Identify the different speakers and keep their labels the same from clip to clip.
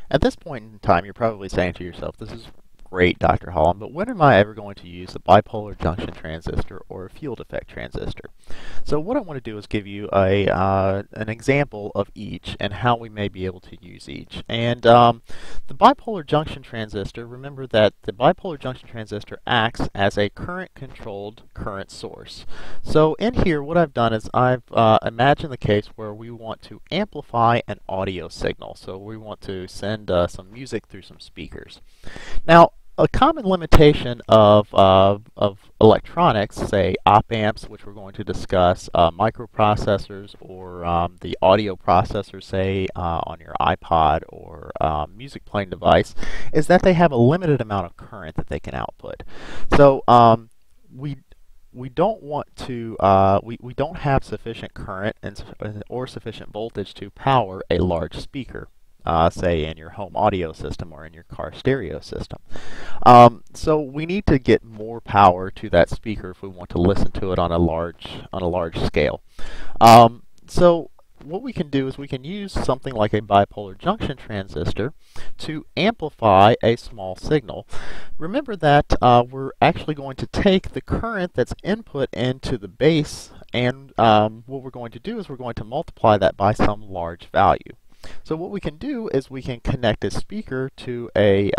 Speaker 1: At this point in time, you're probably saying to yourself, this is great, Dr. Holland, but when am I ever going to use a bipolar junction transistor or a field effect transistor? So what I want to do is give you an example of each and how we may be able to use each. And the bipolar junction transistor, remember that the bipolar junction transistor acts as a current-controlled current source. So in here, what I've done is I've imagined the case where we want to amplify an audio signal. So we want to send some music through some speakers. Now, a common limitation of electronics, say op amps, which we're going to discuss, microprocessors, or the audio processors, say on your iPod or music playing device, is that they have a limited amount of current that they can output. So we don't want to we don't have sufficient current or sufficient voltage to power a large speaker. Say in your home audio system or in your car stereo system. So we need to get more power to that speaker if we want to listen to it on a large scale. So what we can do is we can use something like a bipolar junction transistor to amplify a small signal. Remember that we're actually going to take the current that's input into the base, and what we're going to do is we're going to multiply that by some large value. So what we can do is we can connect a speaker to a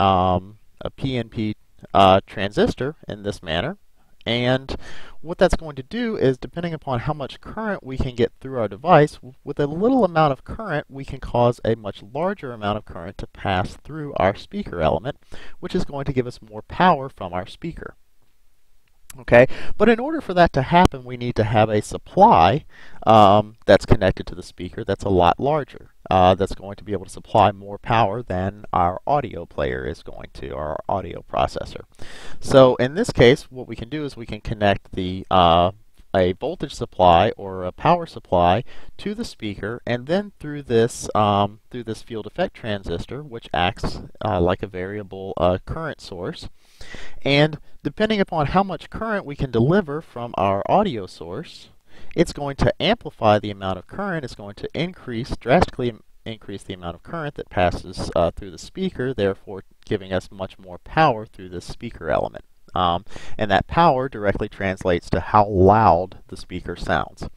Speaker 1: PNP transistor in this manner, and what that's going to do is, depending upon how much current we can get through our device, with a little amount of current we can cause a much larger amount of current to pass through our speaker element, which is going to give us more power from our speaker. Okay, but in order for that to happen, we need to have a supply that's connected to the speaker that's a lot larger. That's going to be able to supply more power than our audio player is going to, or our audio processor. So in this case, what we can do is we can connect the a voltage supply or a power supply to the speaker, and then through this field effect transistor, which acts like a variable current source. And depending upon how much current we can deliver from our audio source, it's going to amplify the amount of current. It's going to drastically increase the amount of current that passes through the speaker, therefore giving us much more power through the speaker element. And that power directly translates to how loud the speaker sounds.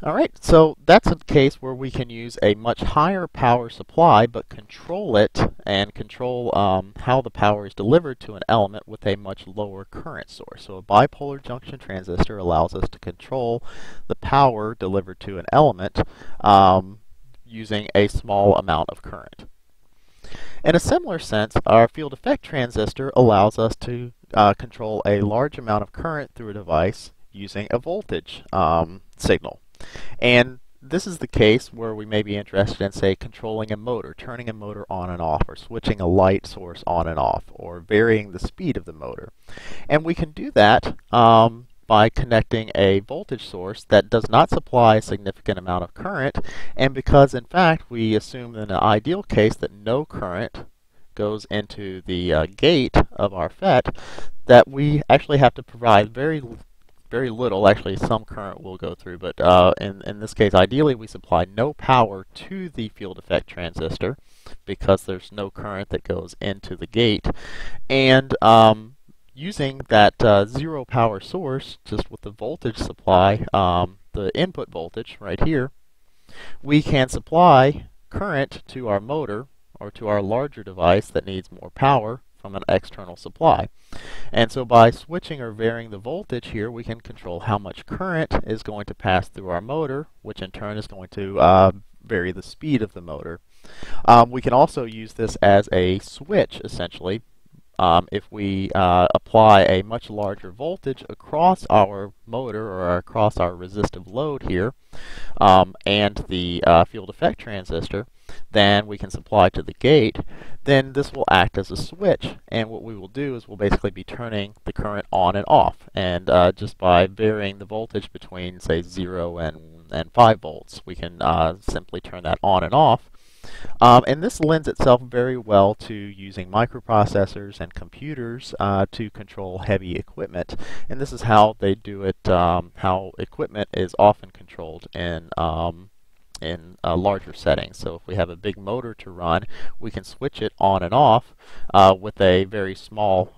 Speaker 1: Alright, so that's a case where we can use a much higher power supply but control it and control how the power is delivered to an element with a much lower current source. So a bipolar junction transistor allows us to control the power delivered to an element using a small amount of current. In a similar sense, our field effect transistor allows us to control a large amount of current through a device using a voltage signal. And this is the case where we may be interested in, say, controlling a motor, turning a motor on and off, or switching a light source on and off, or varying the speed of the motor. And we can do that by connecting a voltage source that does not supply a significant amount of current, and because in fact we assume in an ideal case that no current goes into the gate of our FET, that we actually have to provide very little. Actually, some current will go through, but in this case, ideally we supply no power to the field effect transistor because there's no current that goes into the gate. And using that zero power source, just with the voltage supply, the input voltage right here, we can supply current to our motor or to our larger device that needs more power from an external supply. And so by switching or varying the voltage here, we can control how much current is going to pass through our motor, which in turn is going to vary the speed of the motor. We can also use this as a switch, essentially. If we apply a much larger voltage across our motor or across our resistive load here and the field effect transistor, then we can supply to the gate, then this will act as a switch, and what we will do is we'll basically be turning the current on and off, and just by varying the voltage between, say, 0 and 5 volts, we can simply turn that on and off. And this lends itself very well to using microprocessors and computers to control heavy equipment. And this is how they do it, how equipment is often controlled in larger settings. So if we have a big motor to run, we can switch it on and off with a very small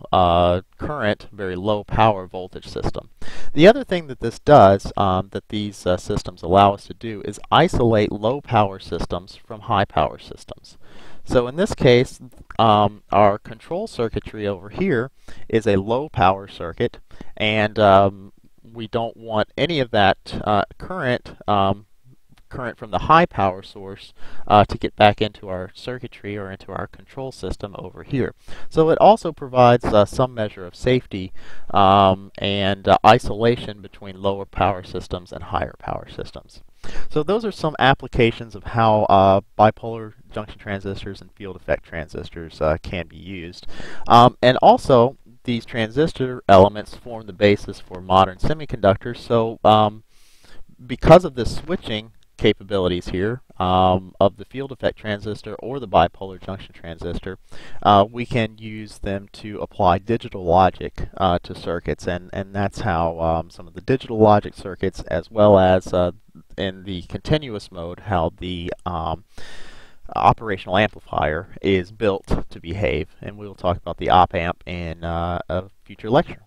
Speaker 1: current, very low power voltage system. The other thing that this does, that these systems allow us to do, is isolate low power systems from high power systems. So in this case, our control circuitry over here is a low power circuit, and we don't want any of that current from the high power source to get back into our circuitry or into our control system over here. So it also provides some measure of safety and isolation between lower power systems and higher power systems. So those are some applications of how bipolar junction transistors and field effect transistors can be used. And also, these transistor elements form the basis for modern semiconductors. So because of this switching capabilities here of the field effect transistor or the bipolar junction transistor, we can use them to apply digital logic to circuits, and that's how some of the digital logic circuits, as well as in the continuous mode, how the operational amplifier is built to behave. And we will talk about the op amp in a future lecture.